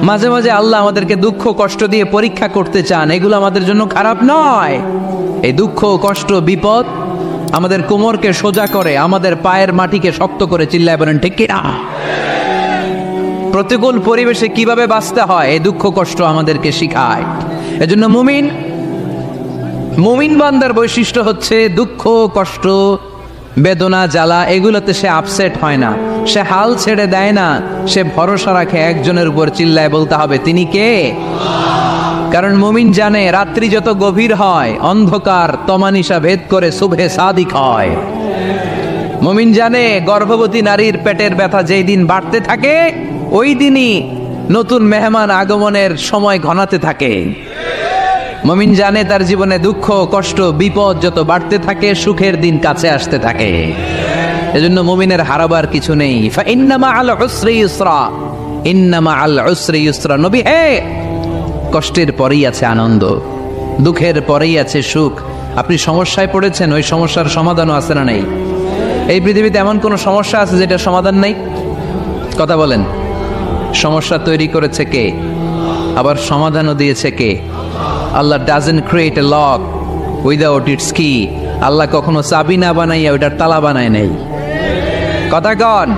মাঝে মাঝে আল্লাহ আমাদেরকে দুঃখ কষ্ট দিয়ে পরীক্ষা করতে চান, এগুলো আমাদের জন্য খারাপ নয়। এই দুঃখ কষ্ট বিপদ আমাদের কোমরকে সোজা করে, আমাদের পায়ের মাটিকে শক্ত করে, চিল্লায় বলেন ঠিক কিনা? প্রতিকূল পরিবেশে কিভাবে বাঁচতে হয় এই দুঃখ কষ্ট আমাদেরকে শিখায়। এজন্য মুমিন বান্দার বৈশিষ্ট্য হচ্ছে দুঃখ কষ্ট বেদনা জ্বালা এগুলোতে সে আপসেট হয় না, সে হাল ছেড়ে দেয় না, সে ভরসা রাখে একজনের উপর, চিল্লায় বলতে হবে তিনি কে? কারণ মুমিন জানে রাত্রি যত গভীর হয় অন্ধকার তমানিসা ভেদ করে সুবহে সাদিক হয়। মুমিন জানে গর্ভবতী নারীর পেটের ব্যথা যেই দিন বাড়তে থাকে ওই দিনই নতুন মেহমান আগমনের সময় ঘনাতে থাকে। মুমিন জানে তার জীবনে দুঃখ কষ্ট বিপদ যত বাড়তে থাকে সুখের দিন কাছে আসতে থাকে। এজন্য মুমিনের হারাবার কিছু নেই। ইন্না মাআল উসরি ইউসরা, ইন্না মাআল উসরি ইউসরা। নবী হে, কষ্টের পরেই আছে আনন্দ, দুঃখের পরেই আছে সুখ। আপনি সমস্যায় পড়েছেন, ওই সমস্যার সমাধানও আছে না নেই? এই পৃথিবীতে এমন কোন সমস্যা আছে যেটার সমাধান নেই? কথা বলেন। সমস্যা তৈরি করেছে কে? আবার সমাধানও দিয়েছে কে? Allah doesn't create a lock without its key. Allah কখনো চাবি না বানাইয়া ওইটার তালা বানায় নাই। কথা কন।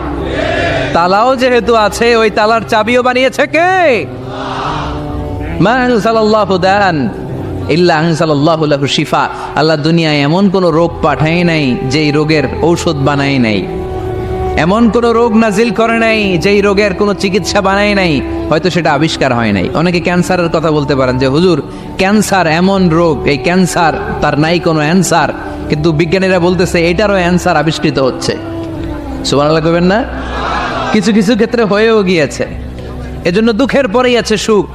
তালাও যেহেতু আছে ওই তালার চাবিও বানিয়েছে কে? মা আনজালাল্লাহু দান ইল্লা আনজালাল্লাহু লাহু শিফা। আল্লাহ দুনিয়ায় এমন কোন রোগ পাঠায় নাই যেই রোগের ঔষধ বানায় নাই, এমন কোন রোগ নাজিল করে নাই যেই রোগের কোনো চিকিৎসা বানায় নাই, হয়তো সেটা আবিষ্কার হয় নাই। অনেকে ক্যান্সারের কথা বলতে পারেন যে হুজুর ক্যান্সার এমন রোগ, এই ক্যান্সার তার নাই কোনো অ্যান্সার, কিন্তু বিজ্ঞানীরা বলতেছে এটারও অ্যান্সার আবিষ্কৃত হচ্ছে। সুবহানাল্লাহ কইবেন না? কিছু কিছু ক্ষেত্রে হয়েও গিয়েছে। এজন্য দুঃখের পরেই আছে সুখ।